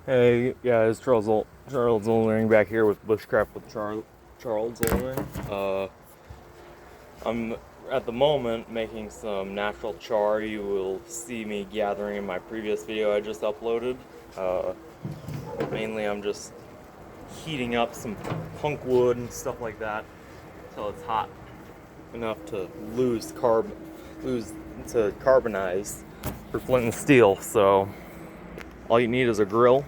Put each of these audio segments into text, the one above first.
Hey guys, Charles Oldring back here with Bushcraft with Charles Oldring. I'm at the moment making some natural char. You will see me gathering in my previous video I just uploaded. Mainly I'm just heating up some punk wood and stuff like that until it's hot enough to carbonize for flint and steel. So all you need is a grill.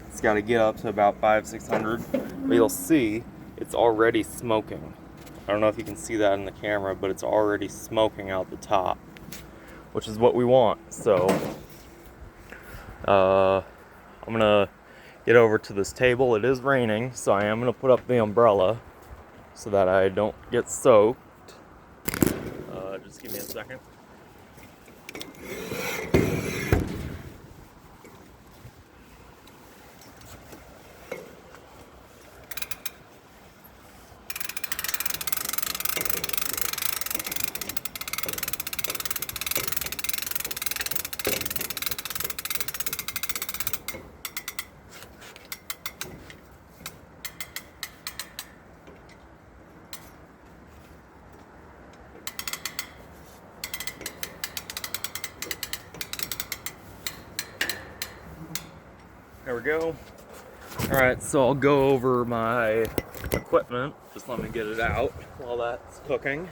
It's got to get up to about 500-600, but you'll see it's already smoking. I don't know if you can see that in the camera, but it's already smoking out the top, which is what we want. So I'm gonna get over to this table. It is raining, so I am gonna put up the umbrella so that I don't get soaked. Just give me a second. There we go. Alright, so I'll go over my equipment. Just let me get it out while that's cooking.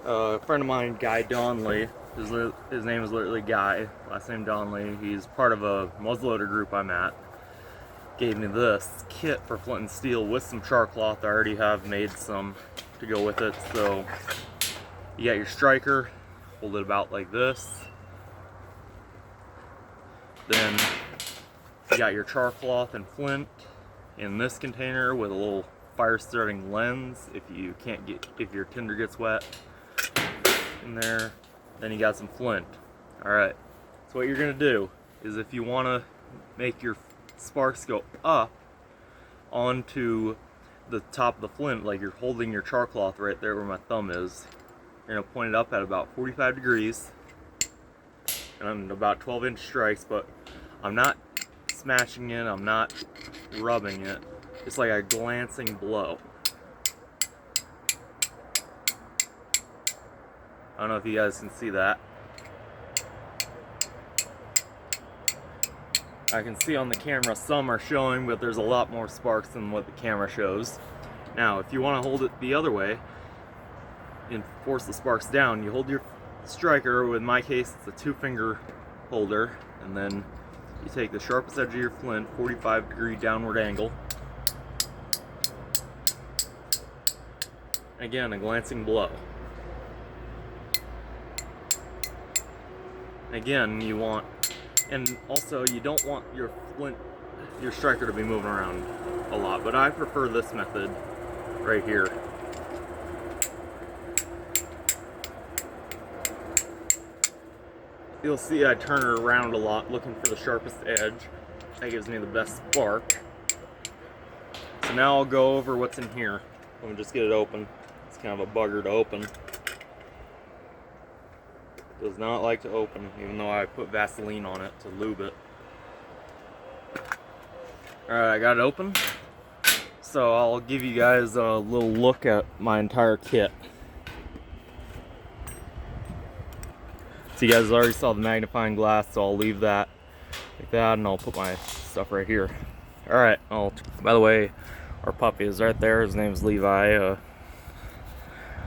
A friend of mine, Guy Donley, his name is literally Guy, last name Donley. He's part of a muzzleloader group I'm at. Gave me this kit for flint and steel with some char cloth. I already have made some to go with it. So you got your striker, hold it about like this. Then you got your char cloth and flint in this container with a little fire starting lens if your tinder gets wet in there. Then you got some flint. Alright, so what you're gonna do is, if you want to make your sparks go up onto the top of the flint, like you're holding your char cloth right there where my thumb is, you're gonna point it up at about 45 degrees and about 12-inch strikes, but I'm not smashing it, I'm not rubbing it. It's like a glancing blow. I don't know if you guys can see that. I can see on the camera some are showing, but there's a lot more sparks than what the camera shows. Now, if you want to hold it the other way and force the sparks down, you hold your striker, with my case it's a 2-finger holder, and then you take the sharpest edge of your flint, 45-degree downward angle. Again, a glancing blow. Again, you want, and also you don't want your striker to be moving around a lot, but I prefer this method right here. You'll see I turn it around a lot looking for the sharpest edge. That gives me the best spark. So now I'll go over what's in here. Let me just get it open. It's kind of a bugger to open. Does not like to open, even though I put Vaseline on it to lube it. Alright, I got it open. So I'll give you guys a little look at my entire kit. So you guys already saw the magnifying glass, so I'll leave that like that, and I'll put my stuff right here. Alright, by the way, our puppy is right there. His name's Levi.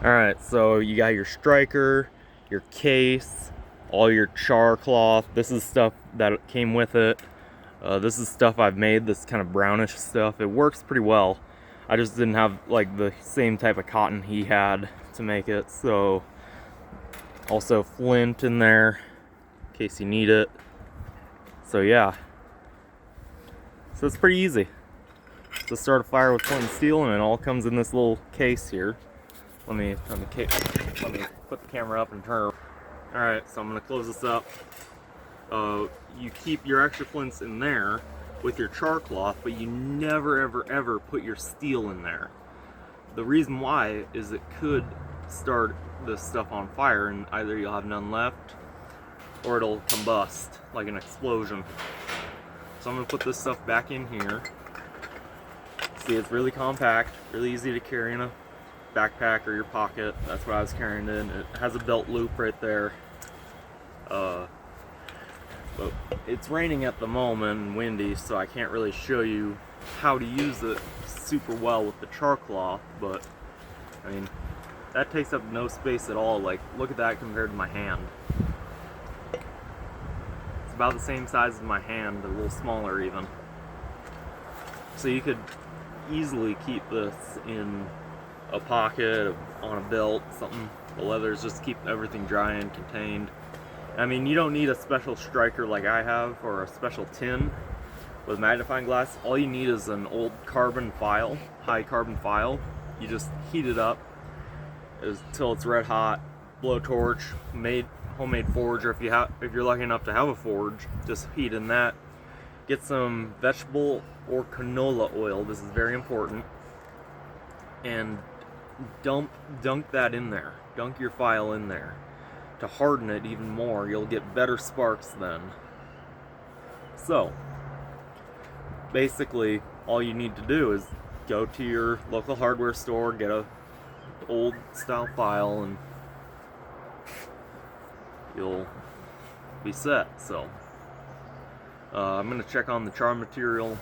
Alright, so you got your striker, your case, all your char cloth. This is stuff that came with it. This is stuff I've made, this kind of brownish stuff. It works pretty well. I just didn't have like the same type of cotton he had to make it, so also flint in there in case you need it. So yeah, so it's pretty easy to start a fire with flint and steel, and it all comes in this little case here. Let me put the camera up and turn. All right, so I'm gonna close this up. You keep your extra flints in there with your char cloth, but you never ever put your steel in there. The reason why is it could start this stuff on fire, and either you'll have none left, or it'll combust like an explosion. So I'm gonna put this stuff back in here. See, it's really compact, really easy to carry in a backpack or your pocket. That's what I was carrying in. It has a belt loop right there. But it's raining at the moment and windy, so I can't really show you how to use it super well with the char cloth, but I mean, that takes up no space at all. Like, look at that compared to my hand. It's about the same size as my hand, a little smaller even. So you could easily keep this in a pocket, on a belt, something. The leathers just keep everything dry and contained. I mean, you don't need a special striker like I have, or a special tin with magnifying glass. All you need is an old carbon file, high carbon file. You just heat it up until it's red hot, blow torch, homemade forge, or if you're lucky enough to have a forge, just heat in that. Get some vegetable or canola oil, this is very important, and dunk that in there. Dunk your file in there. To harden it even more, you'll get better sparks then. So, basically, all you need to do is go to your local hardware store, get a old style file, and you'll be set. So, I'm gonna check on the char material.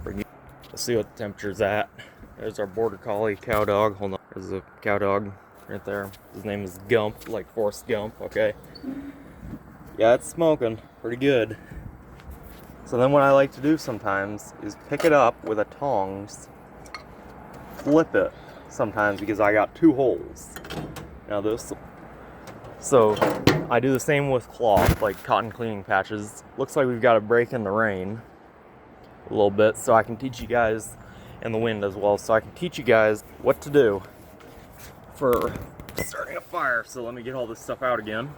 Let's see what the temperature's at. There's our border collie cow dog. Hold on, there's a cow dog right there. His name is Gump, like Forrest Gump, okay? Yeah, it's smoking pretty good. So then what I like to do sometimes is pick it up with a tongs, flip it sometimes because I got 2 holes. Now this, so I do the same with cloth, like cotton cleaning patches. Looks like we've got a break in the rain a little bit, so I can teach you guys, and the wind as well, so I can teach you guys what to do for starting a fire. So let me get all this stuff out again.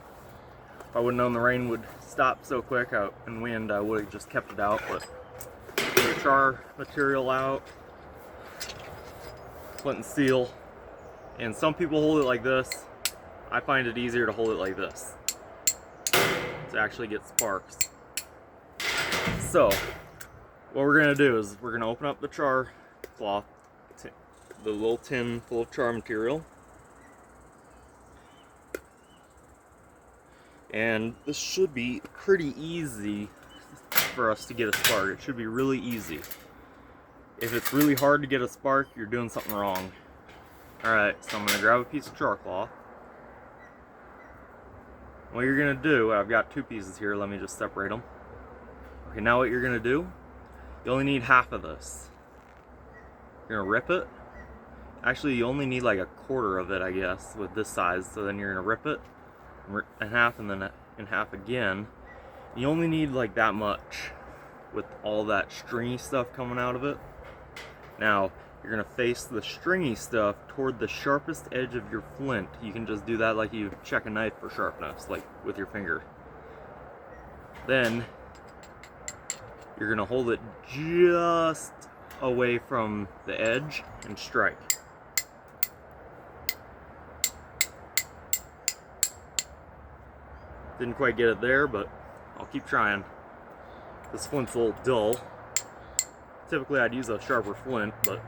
If I would have known the rain would stop so quick out and wind, I would have just kept it out. But get the char material out, flint and steel, and some people hold it like this. I find it easier to hold it like this to actually get sparks. So what we're gonna do is we're gonna open up the char cloth, the little tin full of char material. And this should be pretty easy for us to get a spark. It should be really easy. If it's really hard to get a spark, you're doing something wrong. Alright, so I'm going to grab a piece of char cloth. What you're going to do, I've got 2 pieces here, let me just separate them. Okay, now what you're going to do, you only need half of this. You're going to rip it. Actually, you only need like a quarter of it, I guess, with this size. So then you're going to rip it in half, and then in half again. You only need like that much with all that stringy stuff coming out of it. Now you're gonna face the stringy stuff toward the sharpest edge of your flint. You can just do that like you check a knife for sharpness, like with your finger. Then you're gonna hold it just away from the edge and strike. Didn't quite get it there, but I'll keep trying. This flint's a little dull. Typically I'd use a sharper flint, but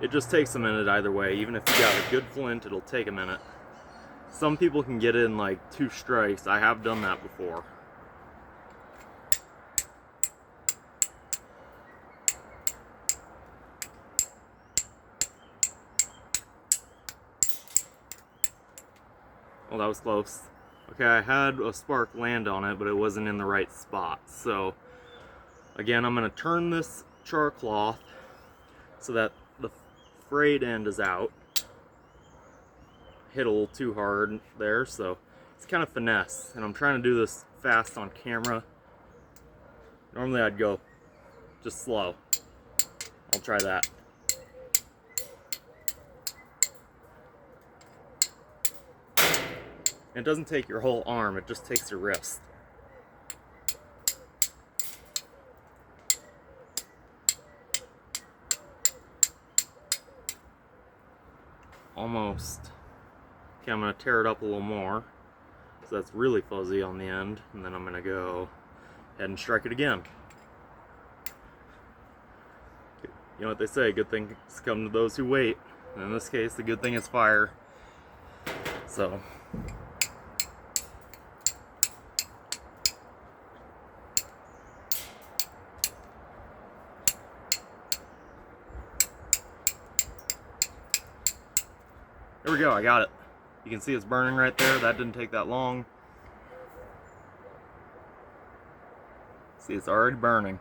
it just takes a minute either way. Even if you got a good flint, it'll take a minute. Some people can get it in like 2 strikes. I have done that before. Well, that was close. Okay, I had a spark land on it, but it wasn't in the right spot. So, again, I'm going to turn this char cloth so that the frayed end is out. Hit a little too hard there, so it's kind of finesse. And I'm trying to do this fast on camera. Normally I'd go just slow. I'll try that. It doesn't take your whole arm, it just takes your wrist. almost. Okay, I'm gonna tear it up a little more, so that's really fuzzy on the end, and then I'm gonna go ahead and strike it again. You know what they say, good things come to those who wait. And in this case, the good thing is fire. So. There we go, I got it. You can see it's burning right there. That didn't take that long. See, it's already burning.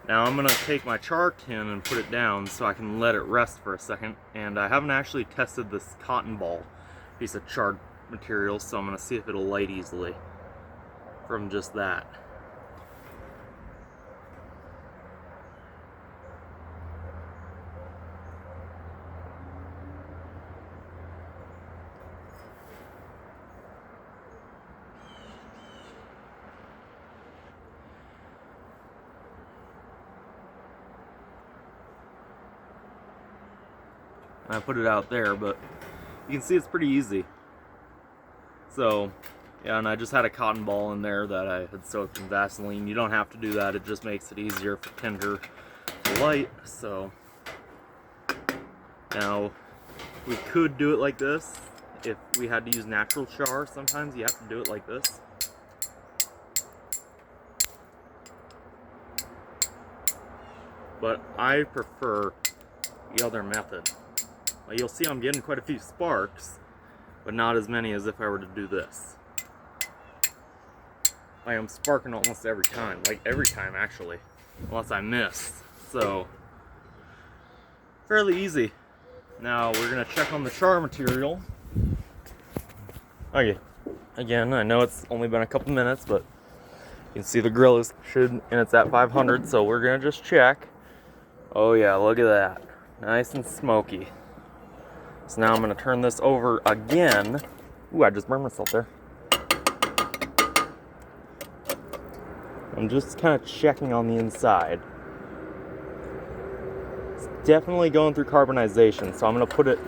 Now I'm gonna take my char tin and put it down so I can let it rest for a second. And I haven't actually tested this cotton ball piece of charred material, so I'm gonna see if it'll light easily from just that. I put it out there, but you can see it's pretty easy. So, yeah, and I just had a cotton ball in there that I had soaked in Vaseline. You don't have to do that, it just makes it easier for tinder to light. So, now, we could do it like this. If we had to use natural char, sometimes you have to do it like this. But I prefer the other method. You'll see I'm getting quite a few sparks, but not as many as if I were to do this. I am sparking almost every time, like every time actually, unless I miss. So, fairly easy. Now we're gonna check on the char material. Okay, again, I know it's only been a couple minutes, but you can see the grill is and it's at 500, so we're gonna just check. Oh yeah, look at that, nice and smoky. So now I'm going to turn this over again. Ooh, I just burned myself there. I'm just kind of checking on the inside. It's definitely going through carbonization, so I'm going to put it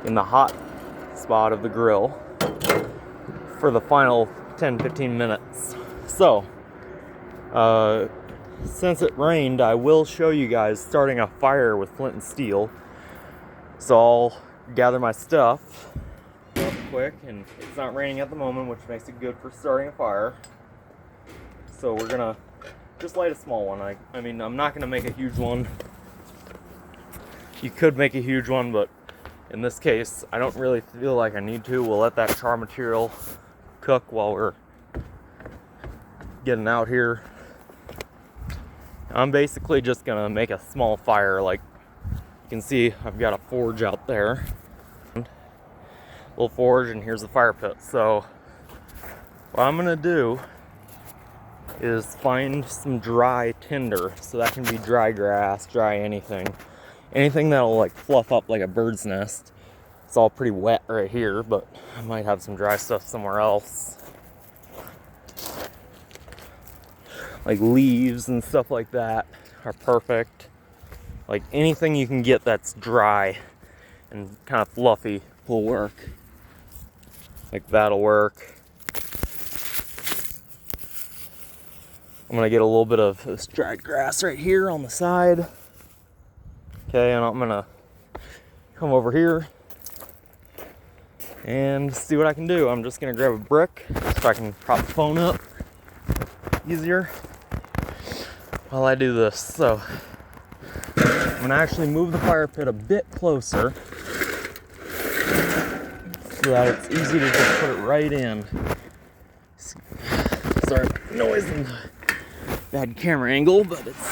in the hot spot of the grill for the final 10-15 minutes. So, since it rained, I will show you guys starting a fire with flint and steel. So I'll gather my stuff real quick, and it's not raining at the moment, which makes it good for starting a fire. So we're gonna just light a small one. I mean, I'm not gonna make a huge one. You could make a huge one, but in this case, I don't really feel like I need to. We'll let that char material cook while we're getting out here. I'm basically just gonna make a small fire. Like you can see, I've got a forge out there. Little forge, and here's the fire pit. So what I'm gonna do is find some dry tinder. So that can be dry grass, dry anything that'll like fluff up like a bird's nest. It's all pretty wet right here, but I might have some dry stuff somewhere else, like leaves and stuff like that are perfect. Like anything you can get that's dry and kind of fluffy will work. Like that'll work. I'm gonna get a little bit of this dried grass right here on the side. Okay, and I'm gonna come over here and see what I can do. I'm just gonna grab a brick so I can prop the phone up easier while I do this. So I'm gonna actually move the fire pit a bit closer so that it's easy to just put it right in. Sorry, noise and bad camera angle, but it's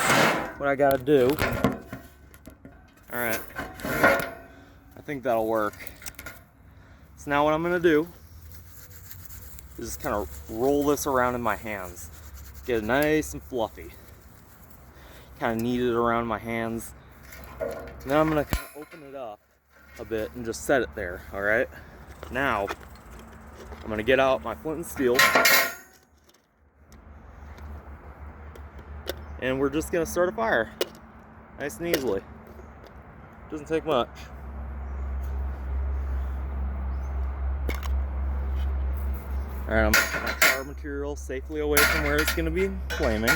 what I gotta do. Alright, I think that'll work. So now what I'm gonna do is just kind of roll this around in my hands. Get it nice and fluffy. Kind of knead it around my hands. And then I'm gonna kind of open it up a bit and just set it there, alright? Now, I'm gonna get out my flint and steel, and we're just gonna start a fire. Nice and easily. Doesn't take much. Alright, I'm gonna put my char material safely away from where it's gonna be flaming.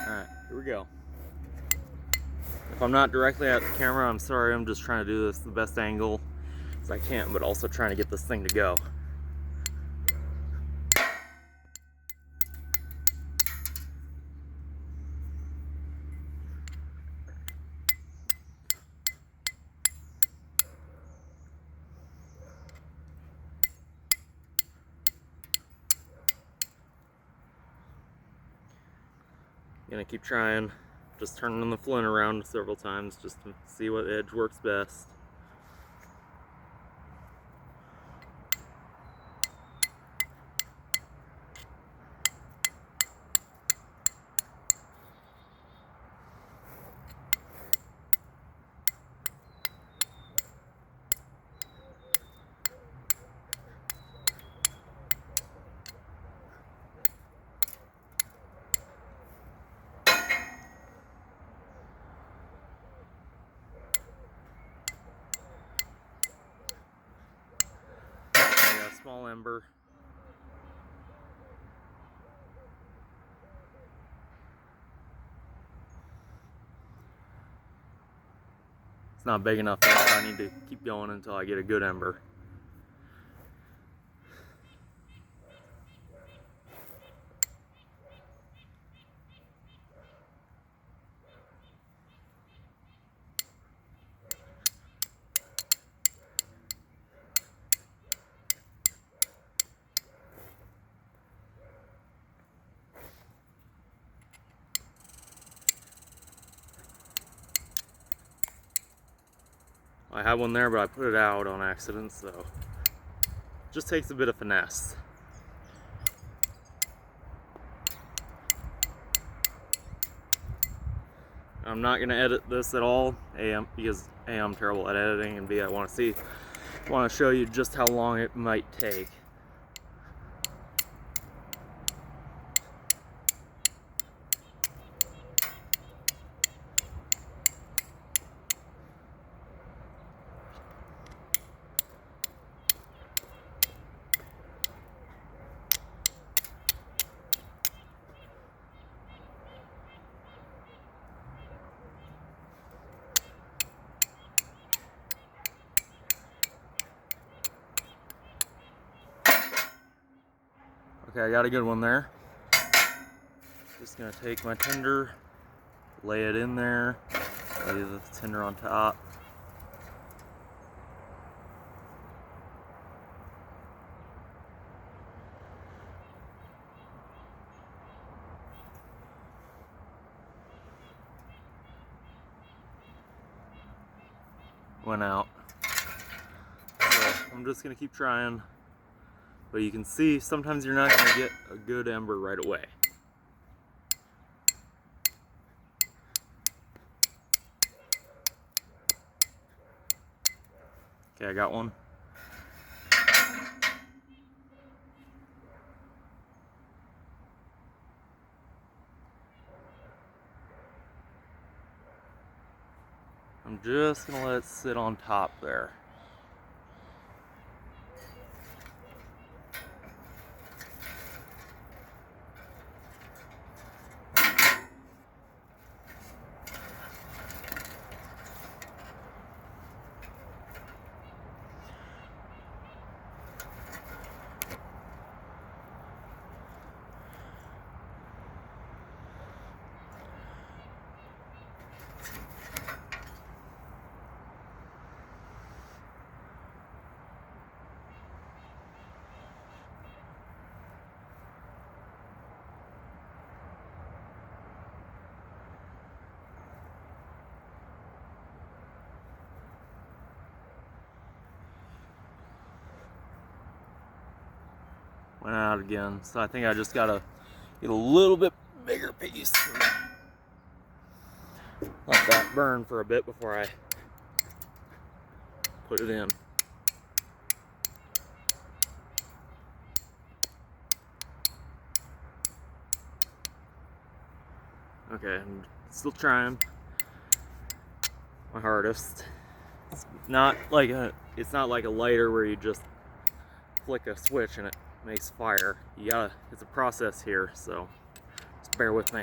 Alright, here we go. If I'm not directly at the camera, I'm sorry, I'm just trying to do this the best angle as I can, but also trying to get this thing to go. Gonna keep trying, just turning the flint around several times just to see what edge works best. Small ember. It's not big enough, so I need to keep going until I get a good ember. I had one there, but I put it out on accident, so it just takes a bit of finesse. I'm not gonna edit this at all, because A, I'm terrible at editing, and B, I want to show you just how long it might take. Okay, I got a good one there. Just gonna take my tinder, lay it in there, lay the tinder on top. Went out. So I'm just gonna keep trying. But you can see sometimes you're not going to get a good ember right away. Okay, I got one. I'm just going to let it sit on top there. Went out again, so I think I just gotta get a little bit bigger piece. Let that burn for a bit before I put it in. Okay, I'm still trying my hardest. It's not like a lighter where you just flick a switch and it makes fire. It's a process here, so just bear with me.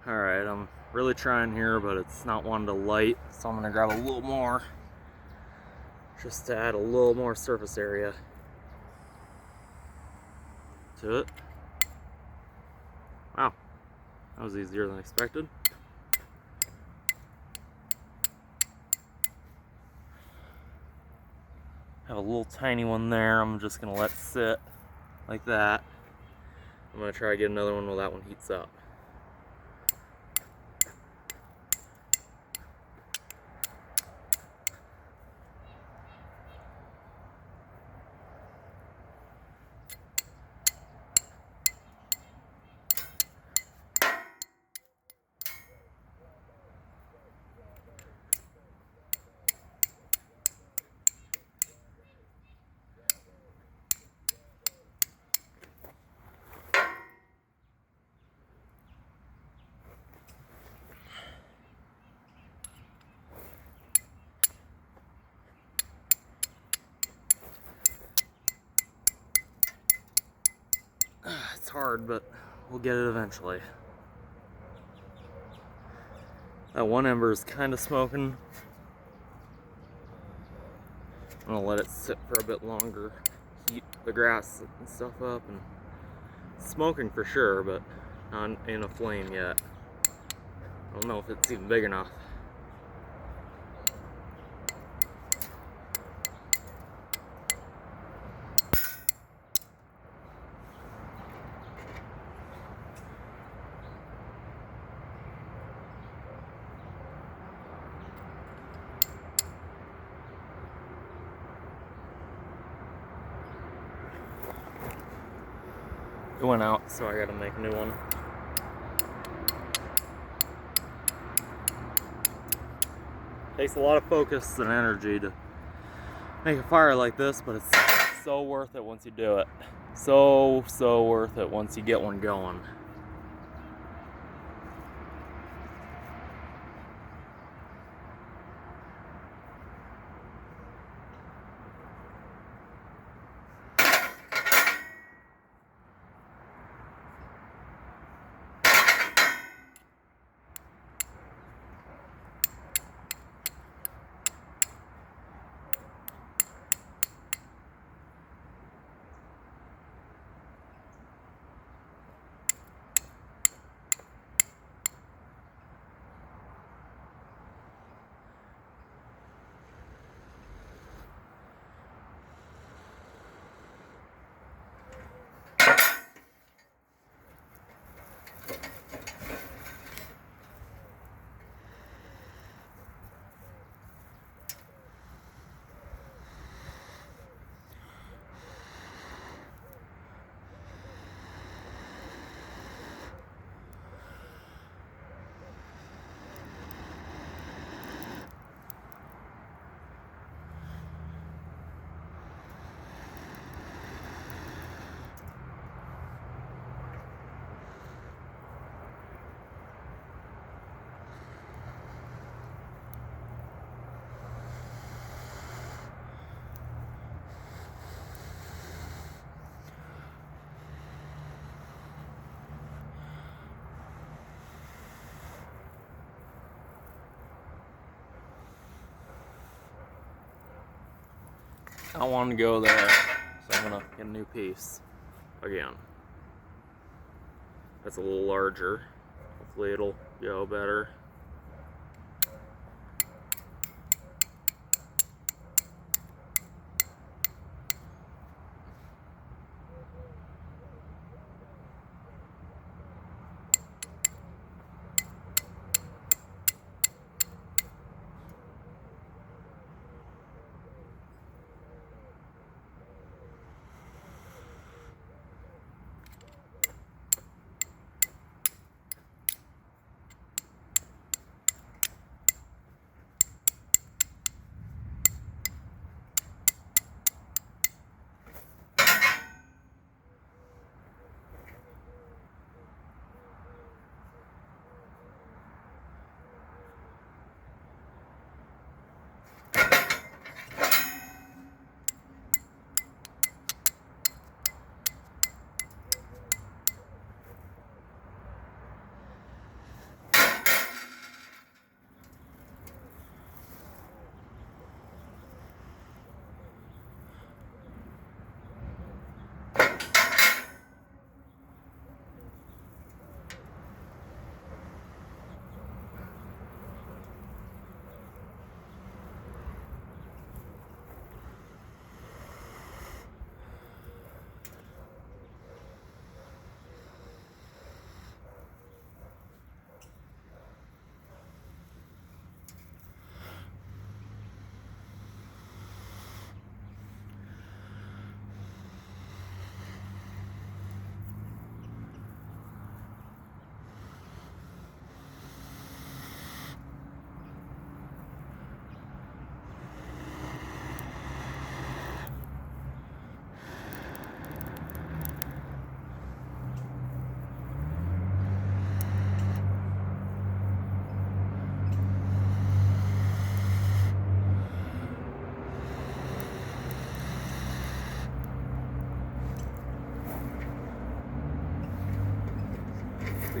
Alright, I'm really trying here, but it's not wanting to light, so I'm gonna grab a little more just to add a little more surface area to it. Wow, that was easier than expected. Have a little tiny one there. I'm just gonna let sit like that. I'm gonna try to get another one while that one heats up. It's hard, but we'll get it eventually. That one ember is kind of smoking. I'm gonna let it sit for a bit longer, heat the grass and stuff up, and it's smoking for sure, but not in a flame yet. I don't know if it's even big enough. It went out, so I gotta make a new one. Takes a lot of focus and energy to make a fire like this, but it's so worth it once you do it. So worth it once you get one going. I don't want to go there, so I'm gonna get a new piece again. That's a little larger. Hopefully it'll go better.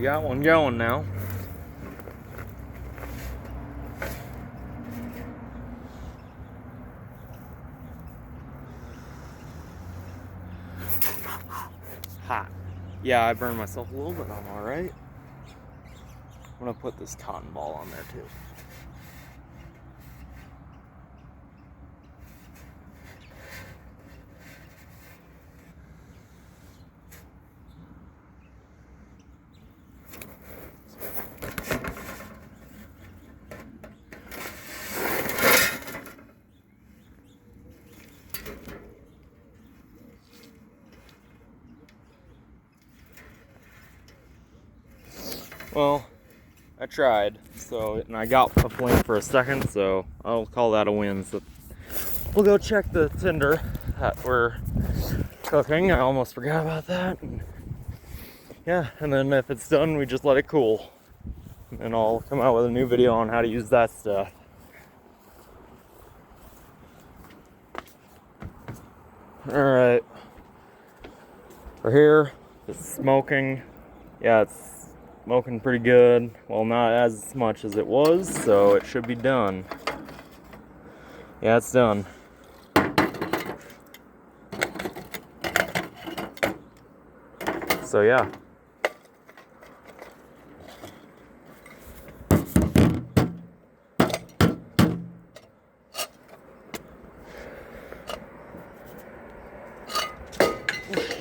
We got one going now. Hot. Yeah, I burned myself a little bit. I'm all right. I'm gonna put this cotton ball on there too. Well, I tried, and I got a flint for a second, so I'll call that a win. So we'll go check the tinder that we're cooking. I almost forgot about that. And yeah, and then if it's done, we just let it cool. And I'll come out with a new video on how to use that stuff. Alright. We're here. It's smoking. Yeah, it's smoking pretty good. Well, not as much as it was, so it should be done. Yeah, it's done. So yeah.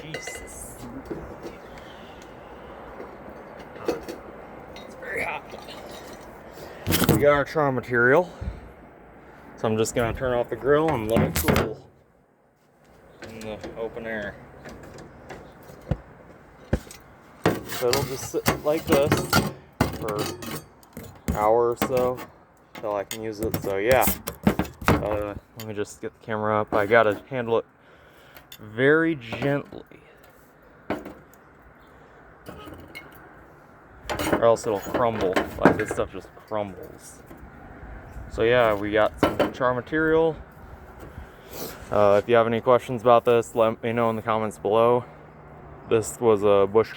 Jesus. It's very hot. We got our char material. So I'm just gonna turn off the grill and let it cool in the open air. So it'll just sit like this for an hour or so until I can use it. So yeah, let me just get the camera up. I gotta handle it very gently, or else it'll crumble. Like this stuff just crumbles. So yeah, we got some char material. If you have any questions about this, let me know in the comments below. This was a bush